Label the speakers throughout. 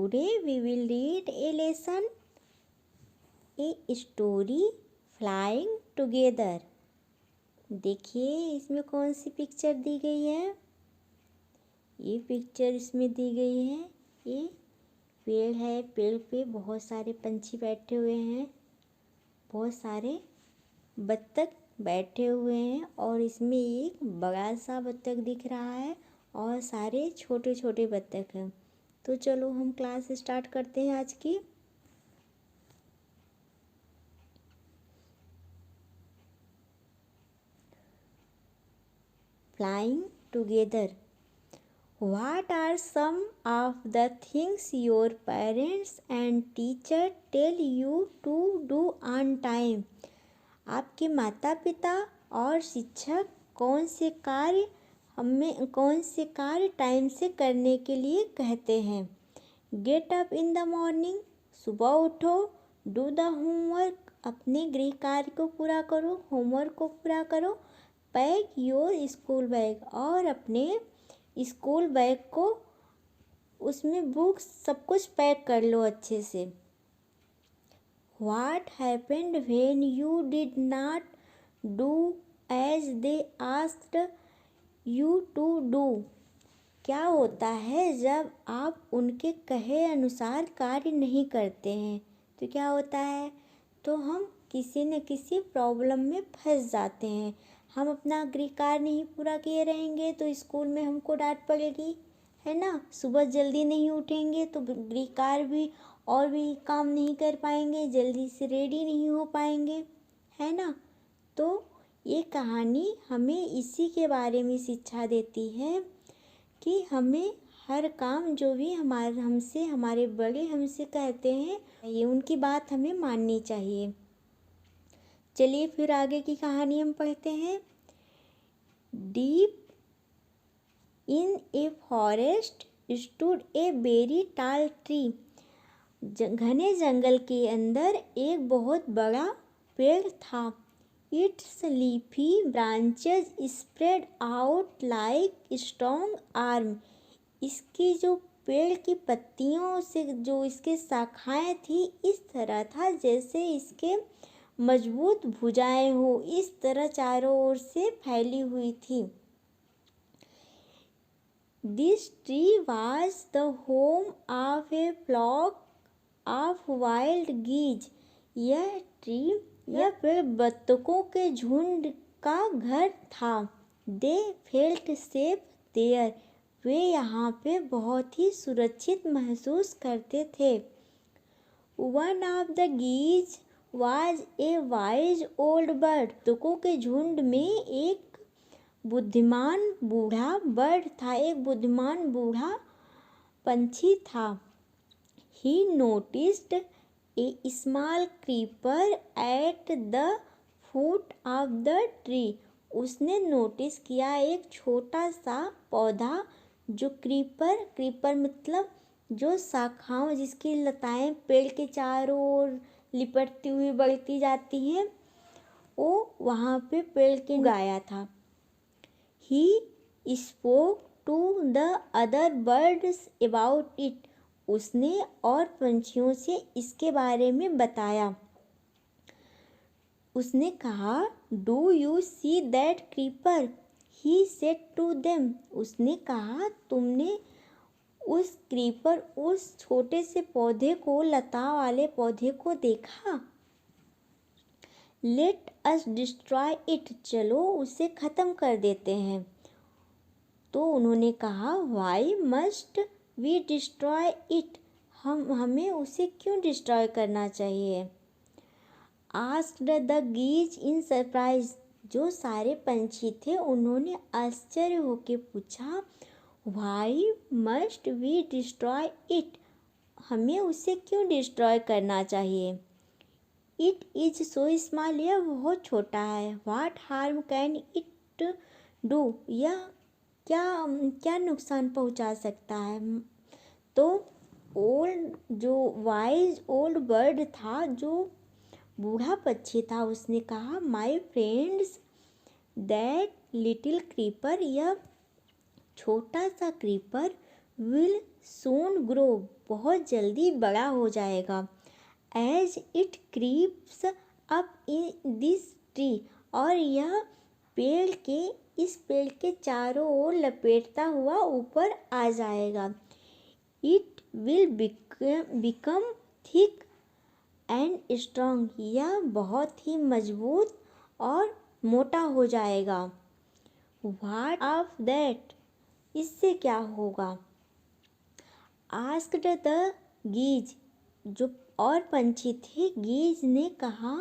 Speaker 1: Today we will read a lesson, a story, Flying Together. देखिए इसमें कौन सी picture दी गई है। ये पिक्चर इसमें दी गई है, ये पेड़ है। पेड़ पे बहुत सारे पंछी बैठे हुए हैं, बहुत सारे बत्तख बैठे हुए हैं और इसमें एक बड़ा सा बत्तख दिख रहा है और सारे छोटे छोटे बत्तख हैं। तो चलो हम क्लास स्टार्ट करते हैं आज की। Flying together. What are some of the things your parents and teacher tell you to do on time? आपके माता पिता और शिक्षक कौन से कार्य टाइम से करने के लिए कहते हैं। Get up in the morning, सुबह उठो। डू द होमवर्क, अपने गृह कार्य को पूरा करो, होमवर्क को पूरा करो। पैक योर स्कूल बैग, और अपने स्कूल बैग को उसमें बुक्स सब कुछ पैक कर लो अच्छे से। What happened when you did not do as they asked you to do? क्या होता है जब आप उनके कहे अनुसार कार्य नहीं करते हैं? तो क्या होता है, तो हम किसी न किसी प्रॉब्लम में फंस जाते हैं। हम अपना गृह कार्य नहीं पूरा किए रहेंगे तो स्कूल में हमको डांट पड़ेगी, है ना। सुबह जल्दी नहीं उठेंगे तो गृह कार्य भी और भी काम नहीं कर पाएंगे, जल्दी से रेडी नहीं हो पाएंगे, है ना। तो ये कहानी हमें इसी के बारे में शिक्षा देती है कि हमें हर काम जो भी हमारे बड़े हमसे कहते हैं, ये उनकी बात हमें माननी चाहिए। चलिए फिर आगे की कहानी हम पढ़ते हैं। Deep in a forest stood a very टाल ट्री। घने जंगल के अंदर एक बहुत बड़ा पेड़ था। It's leafy branches spread out like strong arm. इसकी जो पेड़ की पत्तियों से जो इसके शाखाएं थी, इस तरह था जैसे इसके मजबूत भुजाएं हो, इस तरह चारों ओर से फैली हुई थी। This tree was the home of a flock of wild geese. यह पेड़ बत्तखों के झुंड का घर था। They felt safe there. वे यहाँ पे बहुत ही सुरक्षित महसूस करते थे। One of the geese was a wise old bird. बत्तखों के झुंड में एक बुद्धिमान बूढ़ा बर्ड था, एक बुद्धिमान बूढ़ा पंछी था। ही noticed A small creeper at the foot of the tree. उसने नोटिस किया एक छोटा सा पौधा जो क्रीपर मतलब जो शाखाओं, जिसकी लताएं पेड़ के चारों ओर लिपटती हुई बढ़ती जाती हैं, वो वहाँ पे पेड़ के उगाया था। He spoke to the other birds about it. उसने और पंछियों से इसके बारे में बताया। उसने कहा, do you see that creeper? He said to them. उसने कहा, तुमने उस क्रीपर, उस छोटे से पौधे को, लता वाले पौधे को देखा? Let us destroy it. चलो उसे ख़त्म कर देते हैं। तो उन्होंने कहा, why must we destroy it? हमें उसे क्यों डिस्ट्रॉय करना चाहिए? Asked the geese in surprise. जो सारे पंछी थे उन्होंने आश्चर्य होकर पूछा, why must we destroy it? हमें उसे क्यों डिस्ट्रॉय करना चाहिए? It is so small. यह बहुत छोटा है। What harm can it do? यह क्या नुकसान पहुंचा सकता है? तो जो वाइज ओल्ड बर्ड था, जो बूढ़ा पक्षी था, उसने कहा, my friends, that little creeper, यह छोटा सा क्रीपर, विल सून ग्रो, बहुत जल्दी बड़ा हो जाएगा। As it creeps up in this tree, और यह इस पेड़ के चारों ओर लपेटता हुआ ऊपर आ जाएगा। It will become thick and strong, यह बहुत ही मजबूत और मोटा हो जाएगा। व्हाट ऑफ दैट, इससे क्या होगा? आस्क्ड द गीज, जो और पंछी थे, गीज ने कहा,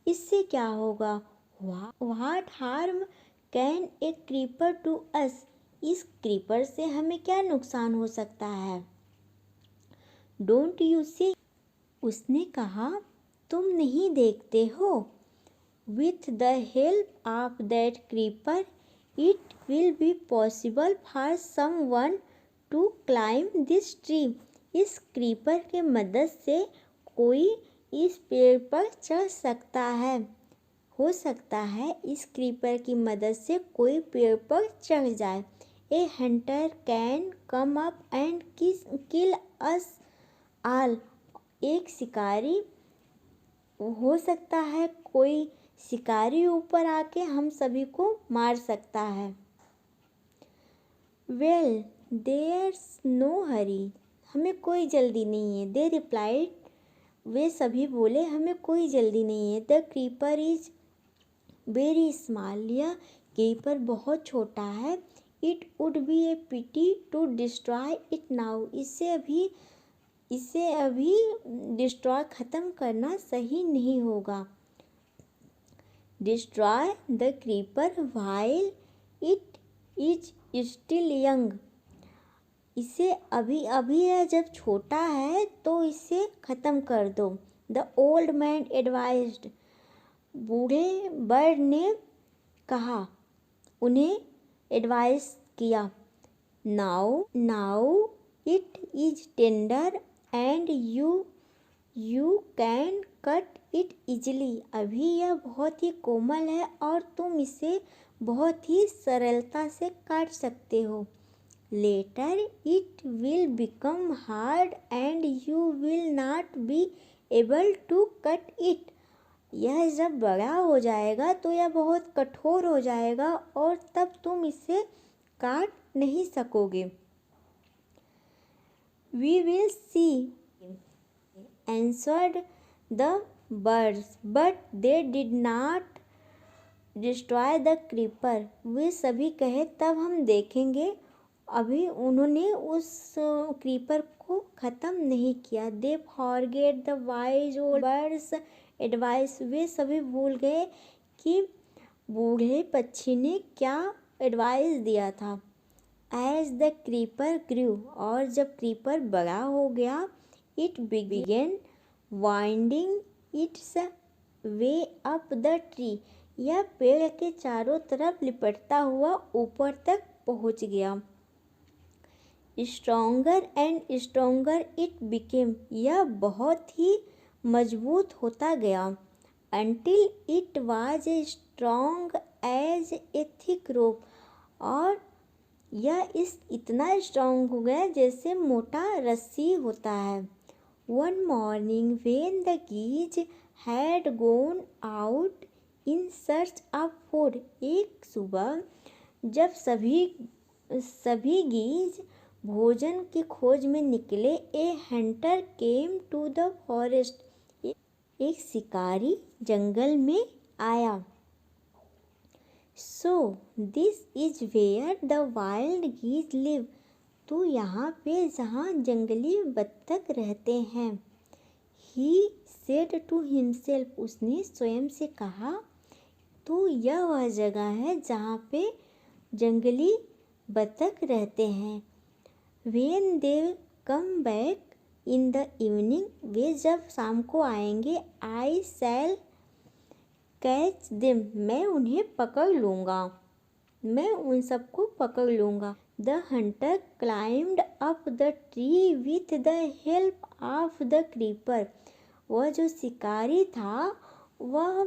Speaker 1: इससे क्या होगा? What harm can a creeper to us, इस क्रीपर से हमें क्या नुकसान हो सकता है? डोंट यू सी, उसने कहा, तुम नहीं देखते हो? With the help of that creeper it will be possible for someone to climb this tree, इस क्रीपर के मदद से कोई इस पेड़ पर चढ़ सकता है। हो सकता है इस क्रीपर की मदद से कोई पेड़ पर चढ़ जाए। ए Hunter can come up and kill us all, एक शिकारी, हो सकता है कोई शिकारी ऊपर आके हम सभी को मार सकता है। वेल देयर्स नो हरी, हमें कोई जल्दी नहीं है। दे रिप्लाइड, वे सभी बोले, हमें कोई जल्दी नहीं है। The creeper is very small, यह क्रीपर बहुत छोटा है। It would be a pity to destroy it now, इसे अभी डिस्ट्रॉय ख़त्म करना सही नहीं होगा। Destroy the creeper while it is still young, इसे अभी यह जब छोटा है तो इसे ख़त्म कर दो। द ओल्ड मैन एडवाइज्ड, बूढ़े बर्ड ने कहा, उन्हें एडवाइस किया। Now it is tender and you can cut it easily, अभी यह बहुत ही कोमल है और तुम इसे बहुत ही सरलता से काट सकते हो। Later it will become hard and you will not be able to cut it, यह जब बड़ा हो जाएगा तो यह बहुत कठोर हो जाएगा और तब तुम इसे काट नहीं सकोगे। We will see, answered the birds, but they did not destroy the creeper, वे सभी कहे, तब हम देखेंगे, अभी उन्होंने उस क्रीपर को ख़त्म नहीं किया। They forget the wise old bird's advice, वे सभी भूल गए कि बूढ़े पक्षी ने क्या एडवाइस दिया था। एज द क्रीपर ग्रू, और जब क्रीपर बड़ा हो गया, it began winding it's way up the tree, यह पेड़ के चारों तरफ लिपटता हुआ ऊपर तक पहुंच गया। Stronger and stronger it became, यह बहुत ही मजबूत होता गया। Until it was a strong as a thick rope, और यह इतना स्ट्रॉन्ग हो गया जैसे मोटा रस्सी होता है। One morning when the geese had gone out in search of food, एक सुबह जब सभी गीज भोजन की खोज में निकले, a hunter came to the forest, एक शिकारी जंगल में आया। So this is where the wild geese live, तो यहाँ पे जहाँ जंगली बत्तख रहते हैं। ही सेड टू हिमसेल्फ, उसने स्वयं से कहा, तो यह वह जगह है जहाँ पे जंगली बत्तख रहते हैं। When they come back in the evening, वे जब शाम को आएंगे, आई शैल कैच देम, मैं उन्हें पकड़ लूँगा, मैं उन सबको पकड़ लूँगा। The Hunter climbed up the tree with the help of the creeper, वह जो शिकारी था वह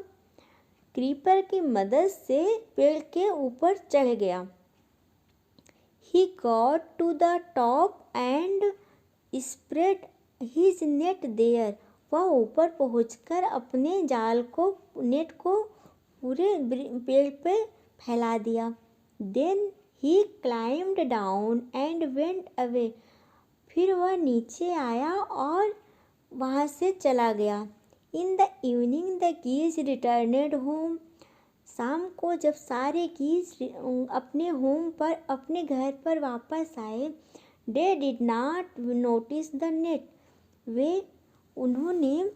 Speaker 1: क्रीपर की मदद से पेड़ के ऊपर चढ़ गया। He got to the top and spread his net there, वह ऊपर पहुंचकर अपने जाल को नेट को पूरे पेड़ पे फैला दिया। Then he climbed down and went away, फिर वह नीचे आया और वहाँ से चला गया। In the evening the geese returned home, शाम को जब सारे गीज अपने होम पर अपने घर पर वापस आए, they did not notice the net, उन्होंने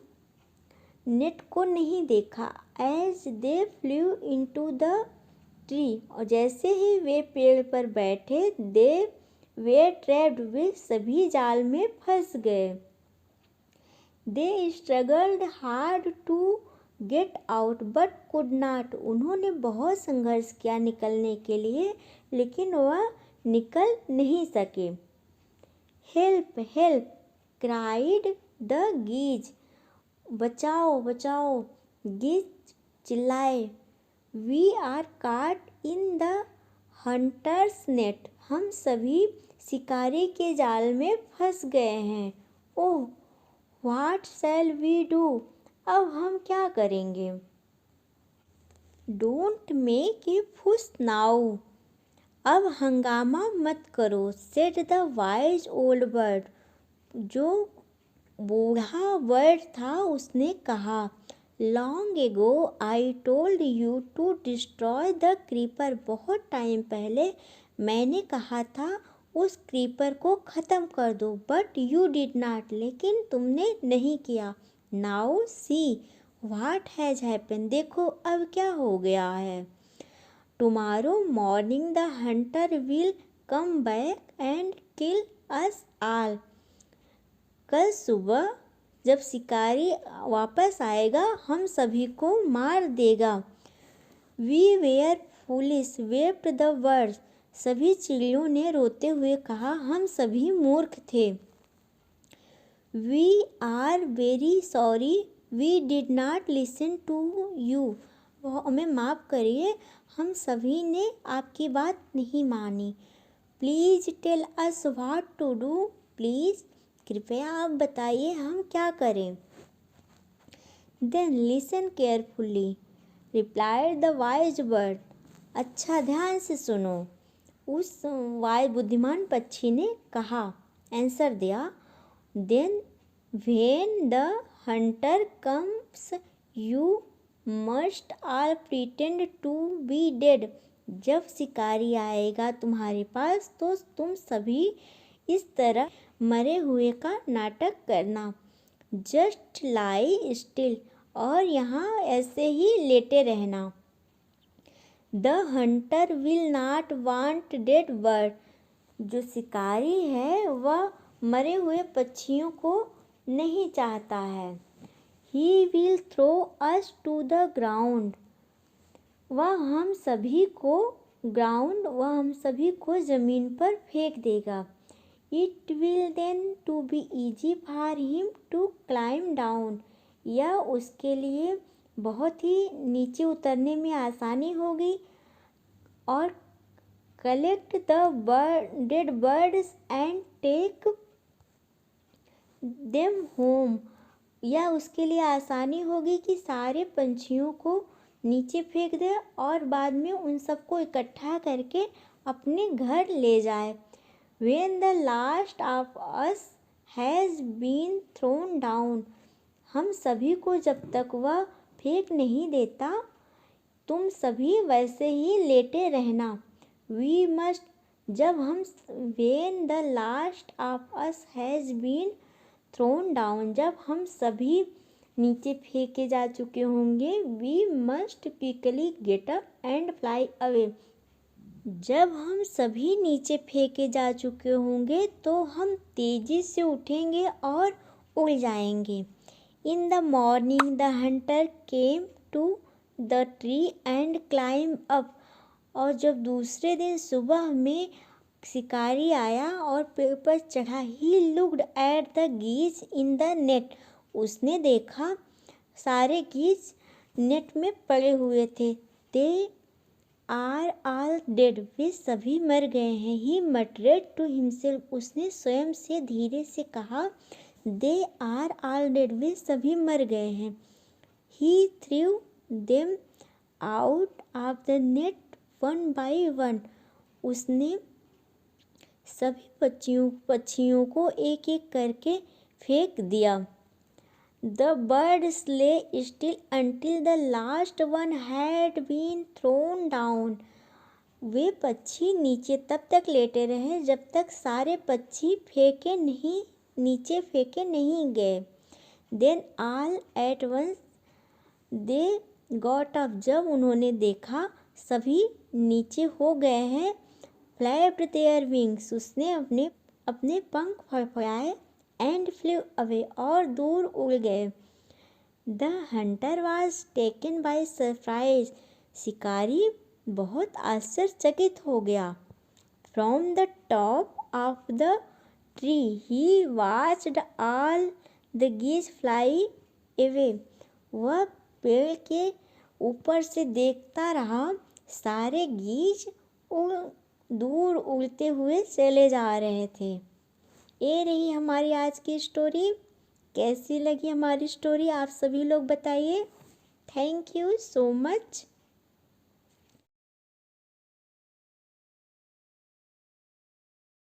Speaker 1: नेट को नहीं देखा। As they flew into the tree, और जैसे ही वे पेड़ पर बैठे, दे वे ट्रैप्ड, वे सभी जाल में फंस गए। They struggled hard to get out but could not, उन्होंने बहुत संघर्ष किया निकलने के लिए, लेकिन वह निकल नहीं सके। हेल्प हेल्प क्राइड द गीज, बचाओ बचाओ, गीज चिल्लाए। वी आर काट इन द हंटर्स नेट, हम सभी शिकारी के जाल में फंस गए हैं। Oh what shall we do, अब हम क्या करेंगे। डोंट मेक ए फुस नाउ, अब हंगामा मत करो। Said the wise old bird, जो बूढ़ा बर्ड था उसने कहा। Long ago I told you to destroy the creeper, बहुत टाइम पहले मैंने कहा था उस क्रीपर को ख़त्म कर दो। बट यू डिड नॉट, लेकिन तुमने नहीं किया। Now see what has happen, देखो अब क्या हो गया है। Tomorrow morning the Hunter will come back and kill us all, कल सुबह जब शिकारी वापस आएगा हम सभी को मार देगा। We were foolish wept the birds, सभी चिड़ियों ने रोते हुए कहा, हम सभी मूर्ख थे। We are very sorry we did not listen to you, हमें माफ़ करिए, हम सभी ने आपकी बात नहीं मानी। Please tell us what to do, please कृपया आप बताइए हम क्या करें। Then listen carefully replied the wise bird, अच्छा ध्यान से सुनो, उस बुद्धिमान पक्षी ने कहा, आंसर दिया। Then when the hunter comes you must all pretend to be dead, जब शिकारी आएगा तुम्हारे पास तो तुम सभी इस तरह मरे हुए का नाटक करना। जस्ट लाई स्टिल, और यहाँ ऐसे ही लेटे रहना। The Hunter will not want dead bird, जो शिकारी है वह मरे हुए पक्षियों को नहीं चाहता है। He will throw us to the ground, वह हम सभी को ज़मीन पर फेंक देगा। It will then to be easy for him to climb down, यह उसके लिए बहुत ही नीचे उतरने में आसानी होगी। और collect the dead birds and take them home, यह उसके लिए आसानी होगी कि सारे पंछियों को नीचे फेंक दे और बाद में उन सबको इकट्ठा करके अपने घर ले जाए। When the last of us has been thrown down, हम सभी को जब तक वह फेंक नहीं देता तुम सभी वैसे ही लेटे रहना। We must, जब हम when the last of us has been thrown down, जब हम सभी नीचे फेंके जा चुके होंगे, we must quickly get up and fly away, जब हम सभी नीचे फेंके जा चुके होंगे तो हम तेज़ी से उठेंगे और उड़ जाएंगे। In the morning the hunter came to the tree and climb up, और जब दूसरे दिन सुबह में शिकारी आया और पेड़ पर चढ़ा। He looked at the geese in the net, उसने देखा सारे गीज नेट में पड़े हुए थे। दे आर ऑल डेड, वे सभी मर गए हैं। ही मटरेड टू हिमसेल्फ, उसने स्वयं से धीरे से कहा। दे आर ऑल डेड, वे सभी मर गए हैं। He threw them out of the net one by one, उसने सभी पक्षियों को एक एक करके फेंक दिया। The birds lay still until the last one had been thrown down, वे पक्षी नीचे तब तक लेटे रहे जब तक सारे पक्षी नीचे फेंके नहीं गए। Then all at once they got up, जब उन्होंने देखा सभी नीचे हो गए हैं। Flapped their wings, उसने अपने पंख फड़फड़ाए। And flew away, और दूर उड़ गए। The hunter was taken by surprise, शिकारी बहुत आश्चर्यचकित हो गया। From the top of the tree he watched all the geese fly away, वह पेड़ के ऊपर से देखता रहा सारे गीज दूर उड़ते हुए चले जा रहे थे। ये रही हमारी आज की स्टोरी। कैसी लगी हमारी स्टोरी आप सभी लोग बताइए। Thank you so much.